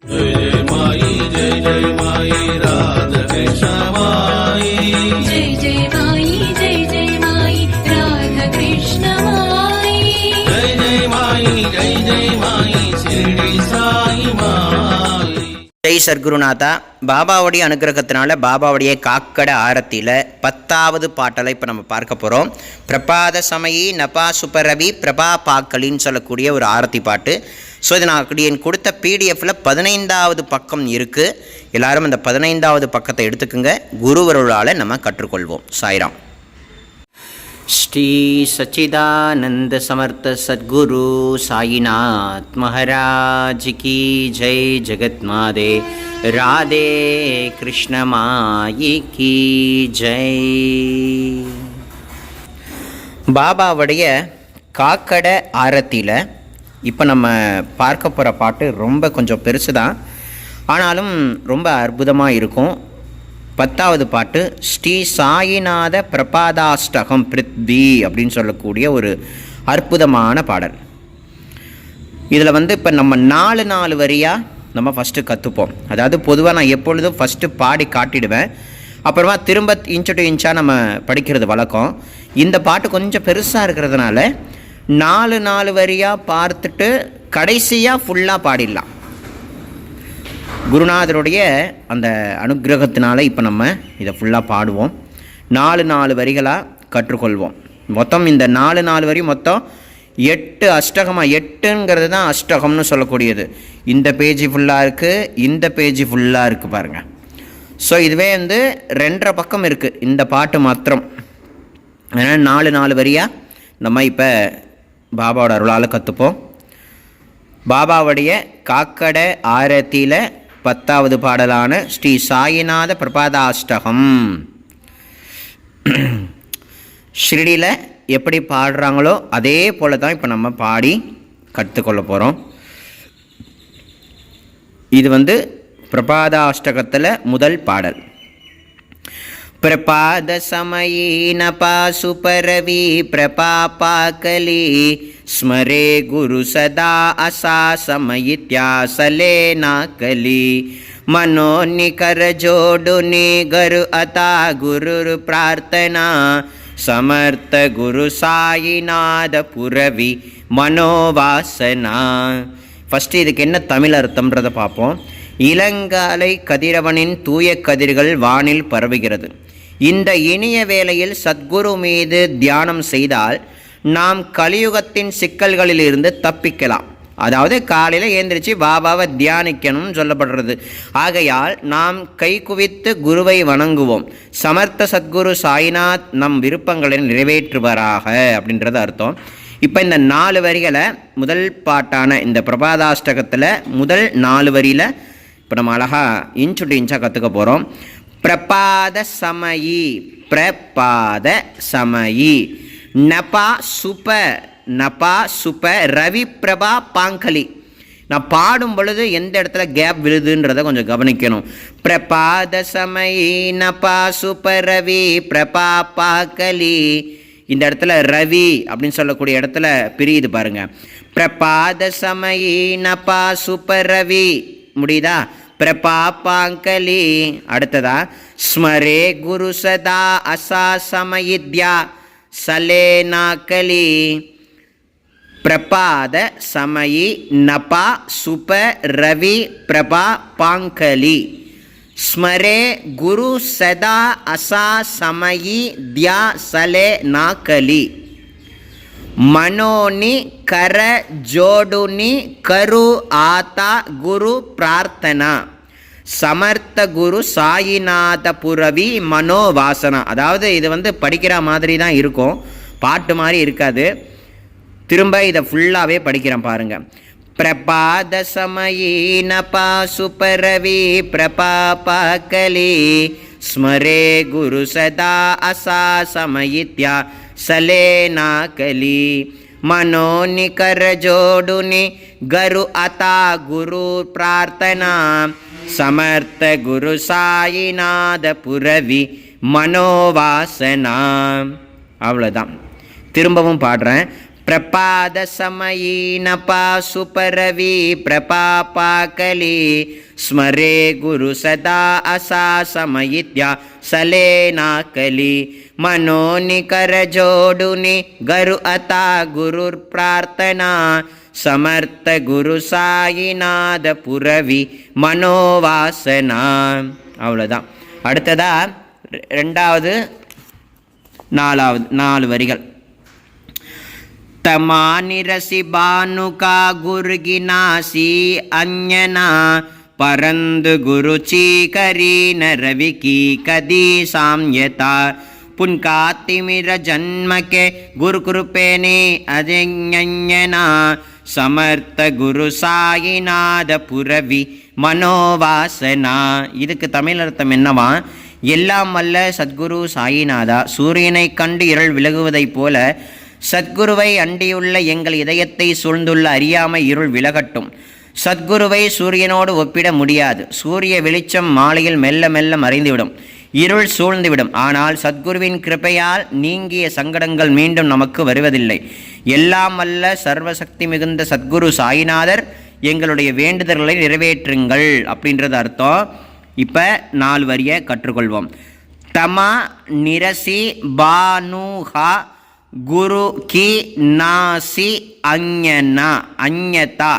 जय जय माई राधा कृष्ण माई जय जय माई राधा कृष्ण माई जय माई शिरडी साई माई. ஜெய் சர்க்குருநாதா. பாபாவுடைய அனுகிரகத்தினால பாபாவுடைய காக்கட ஆரத்தியில் 10வது பாட்டலை இப்போ நம்ம பார்க்க போகிறோம். பிரபாத சமயி நபா சுப்பரவி பிரபா பாக்கலின்னு சொல்லக்கூடிய ஒரு ஆரத்தி பாட்டு. ஸோ இது நான் என் கொடுத்த பிடிஎஃப்பில் 15வது பக்கம் இருக்குது. எல்லோரும் அந்த 15வது பக்கத்தை எடுத்துக்கோங்க. குருவருளால் நம்ம கற்றுக்கொள்வோம். சாய்ராம். ஸ்ரீ சச்சிதானந்த சமர்த்த சத்குரு சாயிநாத் மகாராஜ் கி ஜெய். ஜெகத்மாதே ராதே கிருஷ்ண மாயி கி ஜெய். பாபாவுடைய காக்கட ஆரத்தியில் இப்போ நம்ம பார்க்க போகிற பாட்டு ரொம்ப கொஞ்சம் பெருசு தான், ஆனாலும் ரொம்ப அற்புதமாக இருக்கும். 10வது பாட்டு ஸ்ரீ சாயிநாத பிரபாதாஷ்டகம் பிருத்வி அப்படின்னு சொல்லக்கூடிய ஒரு அற்புதமான பாடல். இதில் இப்போ நம்ம 4 வரியாக நம்ம ஃபஸ்ட்டு கற்றுப்போம். அதாவது பொதுவாக நான் எப்பொழுதும் ஃபஸ்ட்டு பாடி காட்டிடுவேன், அப்புறமா திரும்ப இன்ச்சு டு இன்ச்சாக நம்ம படிக்கிறது வழக்கம். இந்த பாட்டு கொஞ்சம் பெருசாக இருக்கிறதுனால 4 வரியாக பார்த்துட்டு கடைசியாக ஃபுல்லாக பாடிடலாம். குருநாதருடைய அந்த அனுகிரகத்தினால இப்போ நம்ம இதை ஃபுல்லாக பாடுவோம். 4 வரிகளாக கற்றுக்கொள்வோம். மொத்தம் இந்த 4 வரி மொத்தம் 8 அஷ்டகமாக, 8ங்கிறது தான் அஷ்டகம்னு சொல்லக்கூடியது. இந்த பேஜ் ஃபுல்லாக இருக்குது, இந்த பேஜ் ஃபுல்லாக இருக்குது பாருங்கள். ஸோ இதுவே 2.5 பக்கம் இருக்குது இந்த பாட்டு மாத்திரம். அதனால் 4 வரியாக நம்ம இப்போ பாபாவோட அருளால் கற்றுப்போம். பாபாவுடைய காக்கட ஆரத்தியில் 10வது பாடலான ஸ்ரீ சாயிநாத பிரபாதாஷ்டகம். ஷிரடியில் எப்படி பாடுறாங்களோ அதே போல் தான் இப்போ நம்ம பாடி கற்றுக்கொள்ள போகிறோம். இது பிரபாதாஷ்டகத்தில் முதல் பாடல். பிரபாத சமயி நபா சுப்பரவி பிரபா பாக்கலி ஸ்மரே குரு சதா அசா சமயித்யாசலே நாக்கலி மனோநிகர ஜோடுனி கரு அதா குரு பிரார்த்தனா சமர்த்த குரு சாயிநாத புரவி மனோவாசனா. ஃபஸ்ட்டு இதுக்கு என்ன தமிழ் அர்த்தம்ன்றதை பார்ப்போம். இளங்காலை கதிரவனின் தூய கதிர்கள் வானில் பரவுகிறது. இந்த இனிய வேளையில் சத்குரு மீது தியானம் செய்தால் நாம் கலியுகத்தின் சிக்கல்களிலிருந்து தப்பிக்கலாம். அதாவது காலையில் ஏந்திரிச்சு பாபாவை தியானிக்கணும்னு சொல்லப்படுறது. ஆகையால் நாம் கை குவித்து குருவை வணங்குவோம். சமர்த்த சத்குரு சாய்நாத் நம் விருப்பங்களை நிறைவேற்றுவாராக அப்படின்றது அர்த்தம். இப்போ இந்த 4 வரிகளை முதல் பாட்டான இந்த பிரபாதாஷ்டகத்தில் முதல் 4 வரியில் இப்போ நம்ம அழகாக இன்ச்சு டு இன்ச்சாக கற்றுக்க போகிறோம். பிரபாத சமயி பிரபாத சமயி நபா சுப ரவி பிரபா பாங்கலி. நான் பாடும் பொழுது எந்த இடத்துல கேப் விழுதுன்றதை கொஞ்சம் கவனிக்கணும். பிரபாத சமயி நபா சுப ரவி பிரபா பாக்கலி. இந்த இடத்துல ரவி அப்படின்னு சொல்லக்கூடிய இடத்துல பிரியுது பாருங்க. பிரபாத சமயி நபா சுப ரவி முடியுதா? பிரபா பாங்கலி. அடுத்ததா ஸ்மரே குரு சதா அசா சமயித்யா சலே நாக்கலி. பிரபாத சமயி நபா சுப ரவி பிரபா பாங்கலி ஸ்மரே குரு சதா அசா சமயி தியா சலே நாக்கலி மனோனி கர ஜோடுனி கரு ஆதா குரு பிரார்த்தனா சமர்த்த குரு சாயிநாத புரவி மனோவாசனா. அதாவது இது படிக்கிற மாதிரி தான் இருக்கும், பாட்டு மாதிரி இருக்காது. திரும்ப இதை ஃபுல்லாகவே படிக்கிறேன் பாருங்கள். பிரபாத சமயி நபா சுப்பரவி பிரபா பாக்கலி ஸ்மரே குரு சதா அசா சமயித்யா சலே நாக்கலி மனோநிகர ஜோடுனி கரு அத்தா குரு பிரார்த்தனா சமர்த்த குரு சாயிநாத புரவி மனோவாசனா. அவ்வளோதான். திரும்பவும் பாடுறேன். प्रपादसमयीनपा सुपरवी प्रपापाकली स्मरे गुरु सदा असा समयित्या सलेनाकली मनोनिकर जोडुनि गरु अता गुरुर प्रार्थना समर्थ गुरु साईनाथ पुरवी मनोवासना. அவ்வளோதான். அடுத்ததா ரெண்டாவது நாலு வரிகள். तमानिरसि बानुका गुर्गिनासी अन्यना परंदु गुरुची करीन रवि की कदी साम्यता पुनकातिमिर जन्म के गुरु कृपेने अजन्यना समर्थ गुरु साईनाथ पुरवी மனோவாசனா. இதுக்கு தமிழ் அர்த்தம் என்னவா? எல்லாம் வல்ல சத்குரு சாயிநாதா, சூரியனை கண்டு இருள் விலகுவதைப் போல சத்குருவை அண்டியுள்ள எங்கள் இதயத்தை சூழ்ந்துள்ள அறியாமை இருள் விலகட்டும். சத்குருவை சூரியனோடு ஒப்பிட முடியாது. சூரிய வெளிச்சம் மாலையில் மெல்ல மெல்ல மறைந்துவிடும், இருள் சூழ்ந்துவிடும். ஆனால் சத்குருவின் கிருபையால் நீங்கிய சங்கடங்கள் மீண்டும் நமக்கு வருவதில்லை. எல்லாம் வல்ல சர்வசக்தி மிகுந்த சத்குரு சாயிநாதர் எங்களுடைய வேண்டுதல்களை நிறைவேற்றுங்கள் அப்படின்றது அர்த்தம். இப்போ 4 வரியை கற்றுக்கொள்வோம். தமா நிரசி பானுஹா குரு கி நாசி அஞ்ஞனா அஞ்ஞதா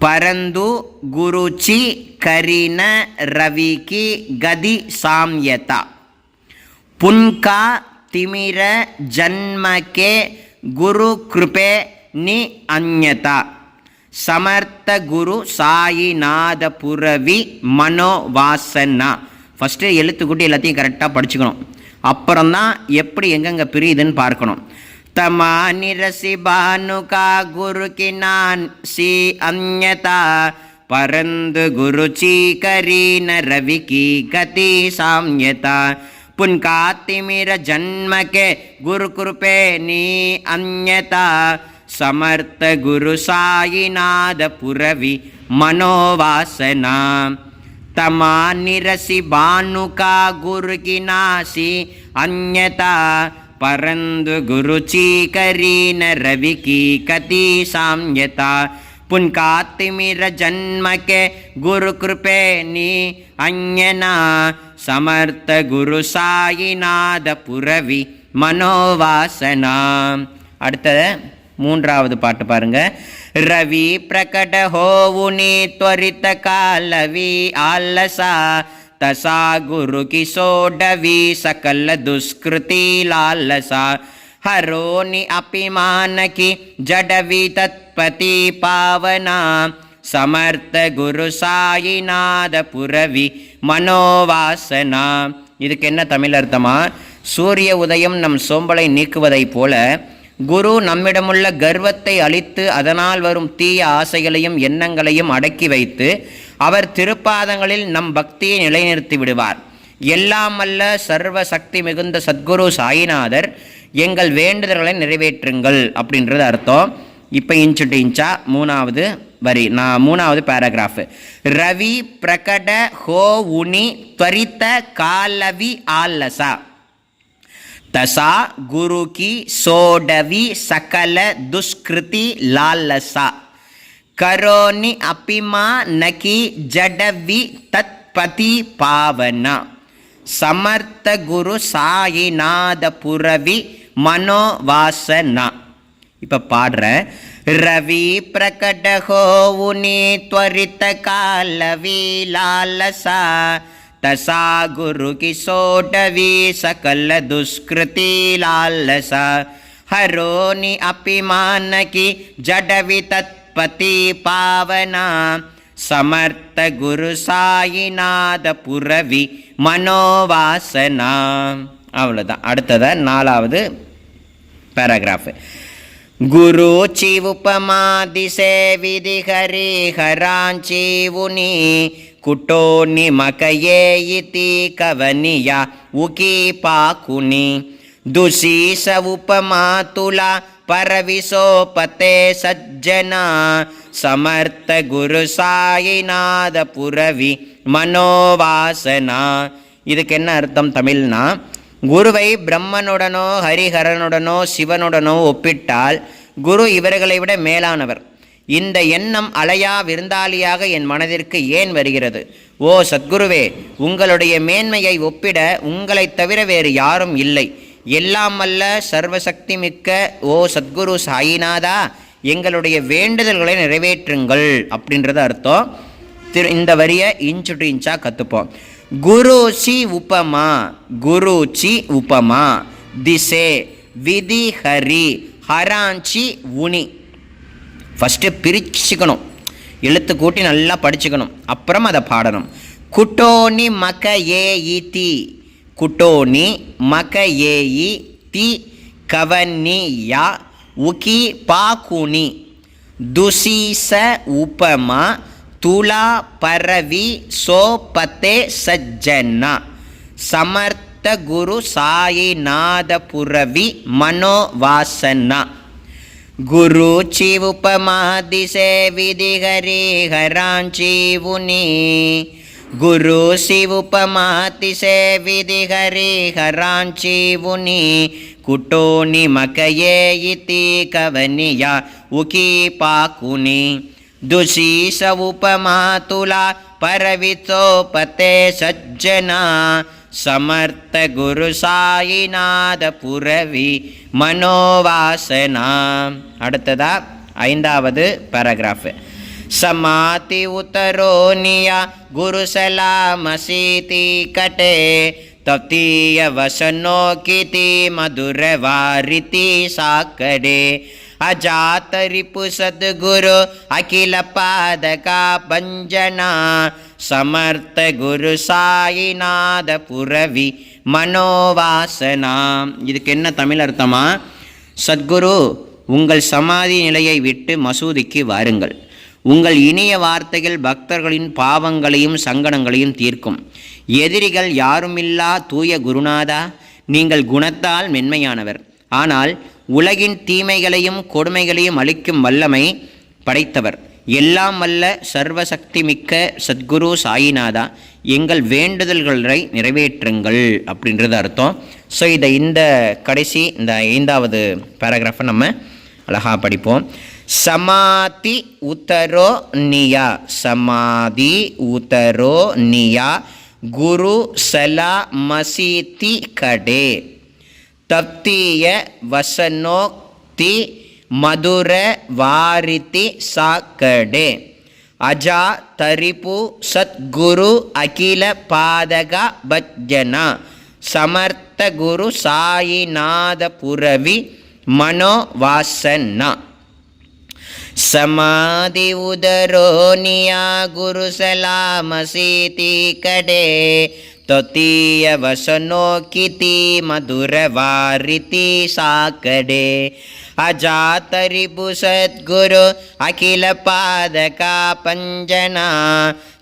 பரந்து குருச்சி கரின ரவிகி கதி சாம்யதா புன்கா திமிர ஜன்மகே குரு கிருபே நி அஞ்ஞதா சமர்த்த குரு சாயிநாத புரவி மனோவாசனா. ஃபஸ்ட்டு எழுத்துக்கூட்டி எல்லாத்தையும் கரெக்டாக படிச்சுக்கணும். அப்புறம்தான் எப்படி எங்கெங்கே பிரியுதுன்னு பார்க்கணும். தமா நிரசி பானுகா குரு கினான் சி அந்யதா பரந்து குரு சீகரீன ரவிகி கதி சாம்யதா புன்காத்திமிர ஜன்மகே குரு குருபே நீ அந்யதா समर्थ गुरु साईनाथ पुरवी मनोवासना. तमा निरसि बानुका गुरु किनासी अन्यता परंदु गुरु चीकरीन रवि की कति साम्यता पुनकातिमिर जन्म के गुरु कृपे नी अन्यना समर्थ गुरु साईनाथ पुरवी मनोवासना. அடுத்தது 3வது பாட்டு பாருங்க. ரவி பிரகட ஹோவுனி त्वरित कालवी आलसा तसा गुरु की सोडवी सकल दुष्कृति लालसा हरोनि अपिमान की जडवी तत्पति पावना समर्थ गुरु साईनाथ पुरवी मनोवासना. இதுக்கு என்ன தமிழ் அர்த்தமா? சூரிய உதயம் நம் சோம்பலை நீக்குவதைப் போல குரு நம்மிடமுள்ள கர்வத்தை அழித்து அதனால் வரும் தீய ஆசைகளையும் எண்ணங்களையும் அடக்கி வைத்து அவர் திருப்பாதங்களில் நம் பக்தியை நிலைநிறுத்தி விடுவார். எல்லாம் அல்ல சர்வ சக்தி மிகுந்த சத்குரு சாயிநாதர் எங்கள் வேண்டுதல்களை நிறைவேற்றுங்கள் அப்படின்றது அர்த்தம். இப்போ இன்ச்சு டு இன்ச்சா 3வது வரி, 3வது பேராகிராஃப். ரவி பிரகட ஹோ உனி त्वरित कालवी आलसा तसा गुरु की सोडवी सकल दुष्कृति लालसा करोनि अपिमा नकी जडवी तत्पति पावना समर्थ गुरु साईनाथ पुरवी मनोवासना. இப்போ பாடுறேன். रवि प्रकट होउनि त्वरित कालवी लालसा तसा गुरु की सोडवी सकल दुष्कृति लालसा हरोनि अपिमान की जडवी तत्पति पावना समर्थ गुरु साईनाथ पुरवी मनोवासना. அவ்வளோதான். அடுத்தது 4வது பேராகிராஃப். गुरु ची उपमा दिसे विधि हरि हरांची उनी कुटो निमकये इति कवनिया उकी पाकुनी दुशीस उपमा तुला परविसोपते सज्जना समर्थ गुरु साईनाथ पुरवी मनोवासना. இதுக்கு என்ன அர்த்தம் தமிழ்னா? குருவை பிரம்மனுடனோ ஹரிஹரனுடனோ சிவனுடனோ ஒப்பிட்டால் குரு இவர்களை விட மேலானவர். இந்த எண்ணம் அலையா விருந்தாளியாக என் மனதிற்கு ஏன் வருகிறது? ஓ சத்குருவே, உங்களுடைய மேன்மையை ஒப்பிட உங்களைத் தவிர வேறு யாரும் இல்லை. எல்லாம் அல்ல சர்வசக்தி மிக்க ஓ சத்குரு சாயிநாதா, எங்களுடைய வேண்டுதல்களை நிறைவேற்றுங்கள் அப்படின்றது அர்த்தம். இந்த வரியை இன்ச்சு டு இன்ச்சா கற்றுப்போம். குருச்சி உபமா, குருச்சி உபமா, திசே விதி ஹரி ஹராஞ்சி உனி. ஃபஸ்ட்டு பிரிச்சுக்கணும், எழுத்து கூட்டி நல்லா படிச்சுக்கணும், அப்புறம் அதை பாடணும். குட்டோனி மக ஏ தி, குட்டோனி மக ஏ தி கவனி யா உகி பாகுனி துசீச உபமா துலா பரவி சோபத்தே சஜ்ஜனா சமர்த்த குரு சாயிநாத புரவி மனோவாசனா. குருச்சி உபமா திசே விதி ஹரி ஹராஞ்சி உனி, குரு சிவுபமா திசே விதி ஹரி ஹராஞ்சி உனி, குட்டோனி மகயே இதி கவனியா உகி பாகுனி துஷீஷ உபமா துலா பரவித்தோபத்தே சஜ்ஜனா சமர்த்த குரு சாயிநாத புரவி மனோவாசனா. அடுத்ததா 5வது பேராகிராஃப். சமாதி உத்தரோனியா குரு சலாமசீதி கட்டே தப்தீய வசனோ கிதி மதுர வாரிதி சாக்கடே அஜாத ரிபு சத்குரு அகில பாதகா பஞ்சனா சமர்த்த குரு சாயிநாத புரவி மனோவாசனா. இதுக்கு என்ன தமிழ் அர்த்தமா? சத்குரு, உங்கள் சமாதி நிலையை விட்டு மசூதிக்கு வாருங்கள். உங்கள் இனிய வார்த்தைகள் பக்தர்களின் பாவங்களையும் சங்கடங்களையும் தீர்க்கும். எதிரிகள் யாருமில்லா தூய குருநாதா, நீங்கள் குணத்தால் மென்மையானவர். ஆனால் உலகின் தீமைகளையும் கொடுமைகளையும் அளிக்கும் வல்லமை படைத்தவர். எல்லாம் வல்ல சர்வசக்தி மிக்க சத்குரு சாயிநாதா, எங்கள் வேண்டுதல்களை நிறைவேற்றுங்கள் அப்படின்றது அர்த்தம். ஸோ இந்த கடைசி இந்த 5வது பேராகிராஃபை நம்ம அழகாக படிப்போம். சமாதி உத்தரோ நியா, சமாதி உத்தரோ நியா குரு சலா மசீதி கடே தப்தீய வசனோக்தி மதுர வாரிதி சாக்கடே அஜா தரிபு சத்குரு அகில பாதக பஜ்ஜனா சமர்த்த குரு சாயிநாத புரவி மனோவாசனா. சமாதி உதரோ நியா குரு சலாமசீதி கடே தத்தீய வசனோ கிதி மதுர வாரிதி சாக்கடே அஜாத ரிபு சத்குரு அகில பாதகா பஞ்சனா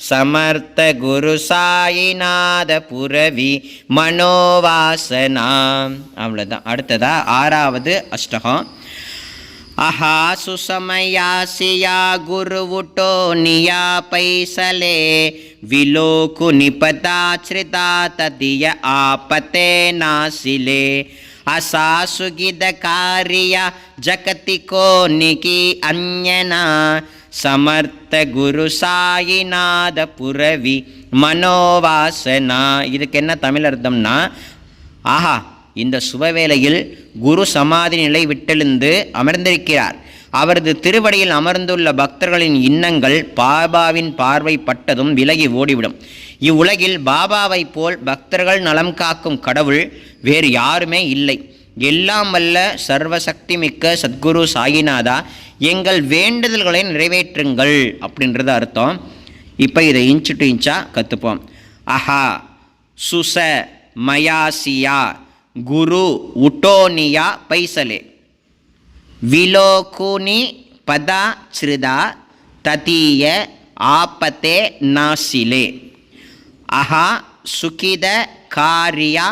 சமர்த்த குரு சாயிநாத புரவி மனோவாசனா. அவ்வளோதான். அடுத்ததா 6வது அஷ்டகம். அஹா சுசமயாசியா குருவுட்டோ நியா பைசலே விலோகு நிபதாச்ரிதா ததிய ஆபத்தே நாசிலே அசா சுகித காரியா ஜகதி கோனிகி அன்யனா சமர்த்த குரு சாயிநாத புரவி மனோவாசனா. இதுக்கு என்ன தமிழ் அர்த்தம்னா, ஆஹா, இந்த சுபவேளையில் குரு சமாதி நிலை விட்டெழுந்து அமர்ந்திருக்கிறார். அவரது திருவடியில் அமர்ந்துள்ள பக்தர்களின் இன்னங்கள் பாபாவின் பார்வை பட்டதும் விலகி ஓடிவிடும். இவ்வுலகில் பாபாவை போல் பக்தர்கள் நலம் காக்கும் கடவுள் வேறு யாருமே இல்லை. எல்லாம் வல்ல சர்வசக்தி மிக்க சத்குரு சாயிநாதா, எங்கள் வேண்டுதல்களை நிறைவேற்றுங்கள் அப்படின்றது அர்த்தம். இப்போ இதை இன்ச்சு டு இன்ச்சா கற்றுப்போம். அஹா சுச மயாசியா குரு உட்டோனியா பைசலே விலோகுனி பதா ஸ்ருதா ததீய ஆபத்தே நாசிலே அஹா சுகித காரியா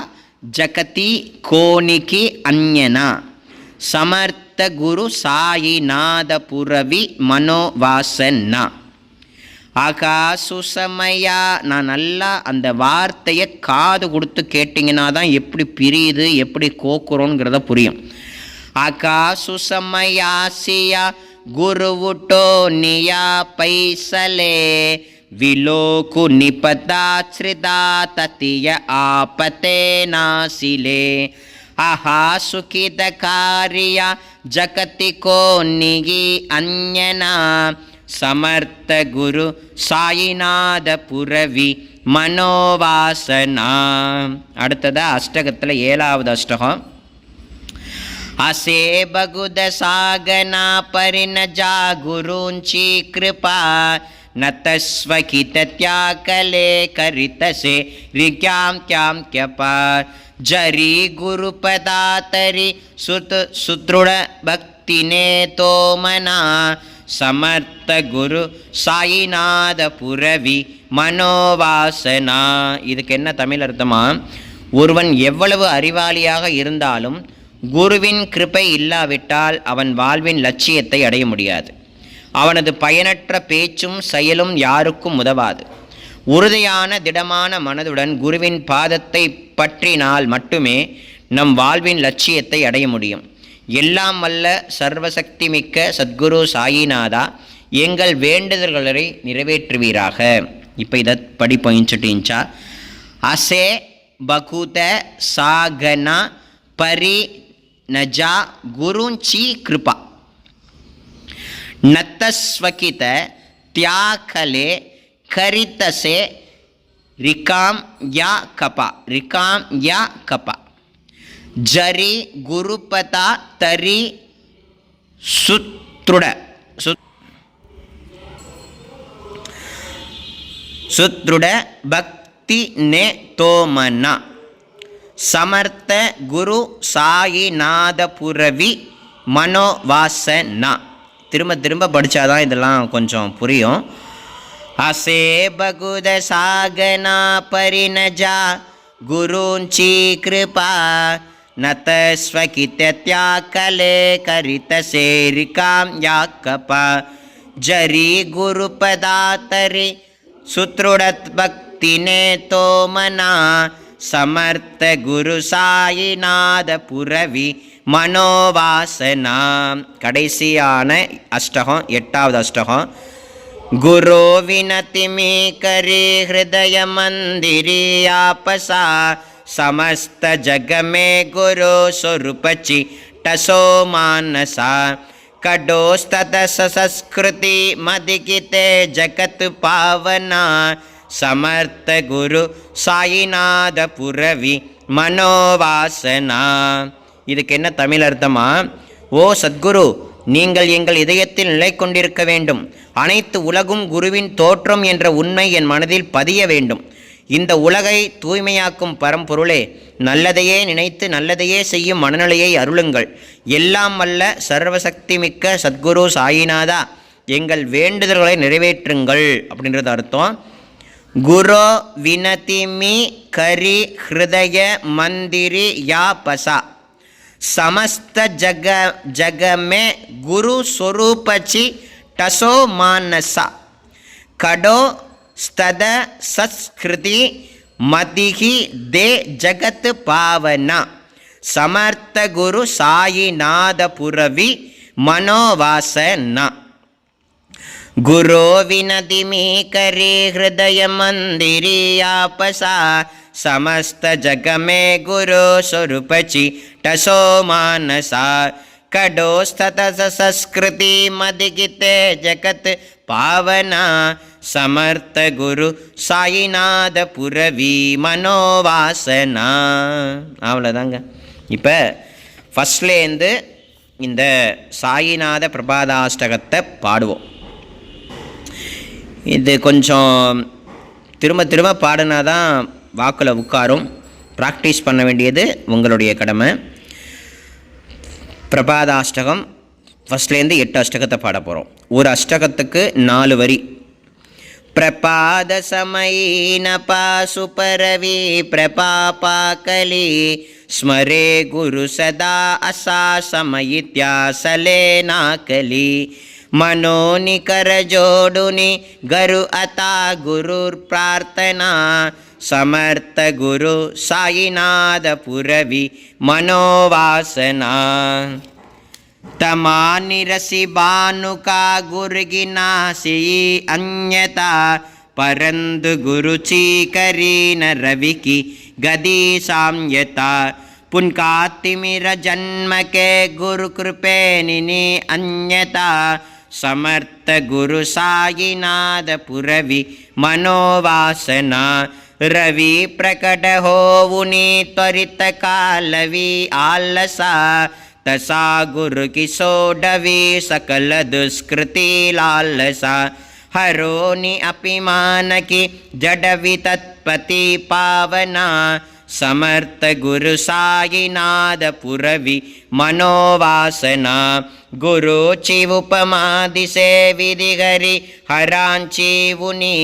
ஜகதி கோனிகி அன்யனா சமர்த்த குரு சாயிநாத புரவி மனோவாசனா. ஆகாசுசமயா, நான் நல்லா அந்த வார்த்தையை காது கொடுத்து கேட்டிங்கன்னா தான் எப்படி பிரியுது எப்படி கோக்குறோங்கிறத புரியும். ஆகாசுசமயாசியா குருவுட்டோ நியா பைசலே விலோகு நிபதாச்ரிதா தத்திய ஆபத்தே நாசிலே ஆஹா சுகித காரியா ஜகதி கோ நிகி அந்யனா சமர்த்த குரு சாயிநாத புரவி மனோவாசனா. அடுத்ததா அஷ்டகத்தில் 7வது அஷ்டகம். அசே பகுத சாகனா பரிணஜா குருஞ்சி கிருபா நதஸ்வகித்யாகலே கரிதசே ரிக்யாம் க்யாம் க்யபா ஜரி குருபதாதரி சுத்ருட பக்தினே தோமனா சமர்த்த குரு சாயிநாத புரவி மனோவாசனா. இதுக்கு என்ன தமிழ் அர்த்தமா? ஒருவன் எவ்வளவு அறிவாளியாக இருந்தாலும் குருவின் கிருபை இல்லாவிட்டால் அவன் வாழ்வின் லட்சியத்தை அடைய முடியாது. அவனது பயனற்ற பேச்சும் செயலும் யாருக்கும் உதவாது. உறுதியான திடமான மனதுடன் குருவின் பாதத்தை பற்றினால் மட்டுமே நம் வாழ்வின் லட்சியத்தை அடைய முடியும். எல்லாம் வல்ல சர்வசக்தி மிக்க சத்குரு சாயிநாதா, எங்கள் வேண்டுதல்களை நிறைவேற்றுவீராக. இப்போ இதை படி போயின்ச்சுட்டீன்ச்சா. அசே பகுத சாகனா பரி நஜா குருஞ்சி கிருபா நத்தஸ்வகித தியாகலே கரிதசே ரிகாம் யா கபா ரிகாம் யா கபா ஜரி குருபதா தரி சுத்ருட சுத்ருட பக்தி நே தோமனா சமர்த்த குரு சாயிநாத புரவி மனோவாசனா. திரும்ப திரும்ப படித்தாதான் இதெல்லாம் கொஞ்சம் புரியும். அசே பகுத சாகனா பரிணஜா குருஞ்சி கிருபா நதஸ்வகித்யாகலே கரிதசே ரிகாம் யா கபா ஜரி குருபதாதரி சுத்ருடத் பக்தினே தோமனா சமர்த்த குரு சாயிநாத புரவி மனோவாசனா. கடைசியான அஷ்டகம் 8வது அஷ்டகம். குரு வினதிமி கரி ஹிருதய மந்திரி ஆபசா சமஸ்த ஜகமே குரு சொருபச்சி டசோ மானசா கடோஸ்தத சஸ்கிருதி மதிகிதே ஜகத் பாவனா சமர்த்த குரு சாயிநாத புரவி மனோவாசனா. இதுக்கு என்ன தமிழ் அர்த்தமா? ஓ சத்குரு, நீங்கள் எங்கள் இதயத்தில் நிலை கொண்டிருக்க வேண்டும். அனைத்து உலகும் குருவின் தோற்றம் என்ற உண்மை என் மனதில் பதிய வேண்டும். இந்த உலகை தூய்மையாக்கும் பரம்பொருளே, நல்லதையே நினைத்து நல்லதையே செய்யும் மனநிலையை அருளுங்கள். எல்லாம் வல்ல சர்வசக்தி மிக்க சத்குரு சாயிநாதா, எங்கள் வேண்டுதல்களை நிறைவேற்றுங்கள் அப்படின்றது அர்த்தம். குரு வினதிமி கரி ஹிருதய மந்திரி யா பசா சமஸ்த ஜகமே குரு ஸ்வரூபச்சி டசோ மானசா கடோ ஸ்தத சஸ்கிருதி மதிஹி தே ஜகத் பாவனா சமர்த்த குரு சாயிநாத புரவி மனோவாசனா. குரு வினதிமி கரி ஹிருதய மந்திரி ஆபசா சமஸ்த ஜகமே குரு ஸ்வரூபச்சி டசோ மானசா கடோஸ்தத சஸ்கிருதி மதிகிதே ஜகத் பாவனா சமர்த்த குரு சாயிநாத புரவி மனோவாசனா. அவ்வளோதாங்க. இப்போ ஃபஸ்ட்லேருந்து இந்த சாயிநாத பிரபாதாஷ்டகத்தை பாடுவோம். இது கொஞ்சம் திரும்ப திரும்ப பாடினா தான் வாக்கில் உட்காரும். ப்ராக்டிஸ் பண்ண வேண்டியது உங்களுடைய கடமை. பிரபாதாஷ்டகம் ஃபஸ்ட்லேருந்து 8 அஷ்டகத்தை பாட போகிறோம். ஒரு அஷ்டகத்துக்கு 4 வரி. பிரபாத சமயீன பாசு பரவி பிரபாபாகலி ஸ்மரே குரு சதா அசா சமயித்யா சலே நாகலி मनोनि कर जोडुनि गरु अता गुरुर प्रार्थना समर्थ गुरु साईनाथ पुरवी मनोवासना तमानि रसि बानुका गुर्गिनासी अन्यता परंतु गुरुची करीन रवि की गदी साम्यता पुनकातिमिर जन्म के गुरु कृपेनिनि अन्यता समर्थ गुरु साईनाथ पुरवी मनोवासना रवि प्रकट होवुनि त्वरित कालवी आलसा तसा गुरु की सोडवी सकल दुष्कृति लालसा हरोनि अपिमान की जडवि तत्पति पावना समर्थ गुरु साईनाथ पुरवी मनोवासना गुरुची उपमादिसे विधिगरि हरांचीवुनि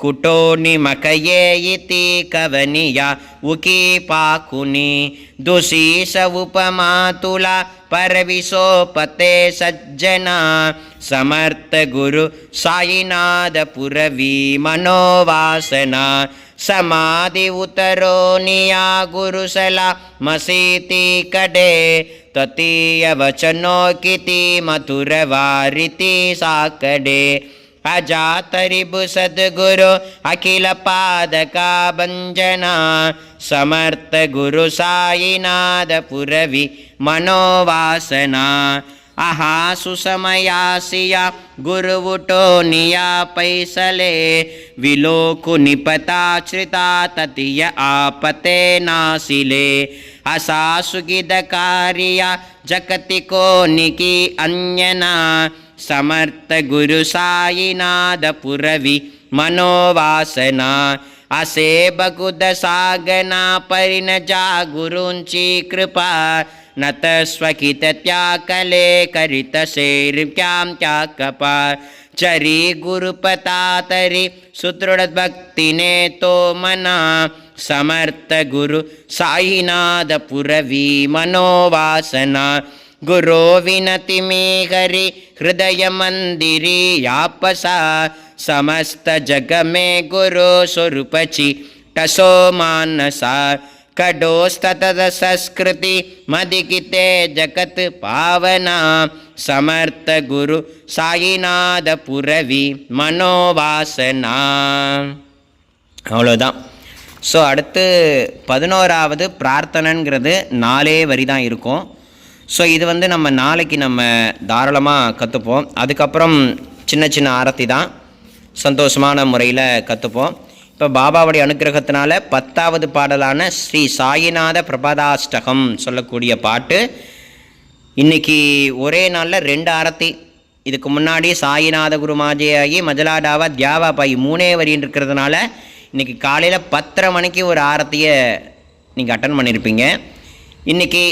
कुटोनि मकये इति कवनिया उकी पाकुनि दुशीष उपमातुला परविशोपते सज्जना समर्थ गुरु साईनाथ पुरवी मनोवासना समाधि उतरोनिया गुरुसला मसीति कड़े ततीय वचनो किति मधुर वारिति साकड़े अजातरिबु सद्गुरु अखिल पादका भंजना समर्थ गुरु साईनाथ पुरवी मनोवासना आहा सुसमयासिया गुरुवुटोनिया पैसले विलोकु निपताश्रिता ततीय आपते नासिले असासुगिदकारिया जगति को निकी अन्यना समर्थ गुरु साईनाथ पुरवी मनोवासना असे बगुद सागना परिन जा गुरुंची कृपा नत स्वकित त्याकले करित शेर क्याम क्या कपा चरी गुरुपता तरी सुदृढ़ भक्ति ने तो मना समर्थ गुरु साईनाथ पुरवी मनोवासना गुरो विनति में हरि हृदय मंदिरी यापसा समस्त जग में गुरु स्वरूपची टसो मानसा कडोस्तत संस्कृति मदिकिते जगत पावना समर्थ गुरु साईनाथ पुरवी मनोवासना அவ்வளோதான். ஸோ அடுத்து 11வது பிரார்த்தனைங்கிறது 4 வரி தான் இருக்கும். ஸோ இது நம்ம நாளைக்கு நம்ம தாராளமாக கற்றுப்போம். அதுக்கப்புறம் சின்ன சின்ன ஆரத்தி தான் சந்தோஷமான முறையில் கற்றுப்போம். இப்போ பாபாவுடைய அனுகிரகத்தினால 10வது பாடலான ஸ்ரீ சாயிநாத பிரபதாஷ்டகம் சொல்லக்கூடிய பாட்டு இன்றைக்கி ஒரே நாளில் 2 ஆரத்தி. இதுக்கு முன்னாடி சாயிநாத குருமாஜியாகி மஜலாடாவா தியாவா பாய் 3 வரின்னு இருக்கிறதுனால இன்றைக்கி காலையில் 10:30 மணிக்கு ஒரு ஆரத்தியை நீங்கள் அட்டன் பண்ணியிருப்பீங்க. இன்றைக்கி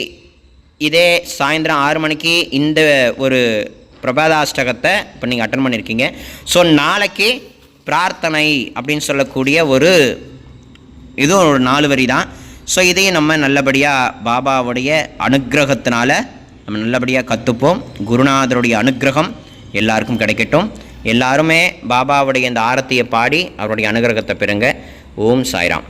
இதே சாயந்தரம் 6 மணிக்கு இந்த ஒரு பிரபாதாஷ்டகத்தை இப்போ நீங்கள் அட்டன் பண்ணியிருக்கீங்க. ஸோ நாளைக்கு பிரார்த்தனை அப்படின்னு சொல்லக்கூடிய இதுவும் ஒரு 4 வரி தான். ஸோ இதையும் நம்ம நல்லபடியாக பாபாவுடைய அனுகிரகத்தினால நம்ம நல்லபடியாக கற்றுப்போம். குருநாதருடைய அனுகிரகம் எல்லாருக்கும் கிடைக்கட்டும். எல்லாருமே பாபாவுடைய இந்த ஆரத்தியை பாடி அவருடைய அனுகிரகத்தை பெறுங்க. ஓம் சாய்ராம்.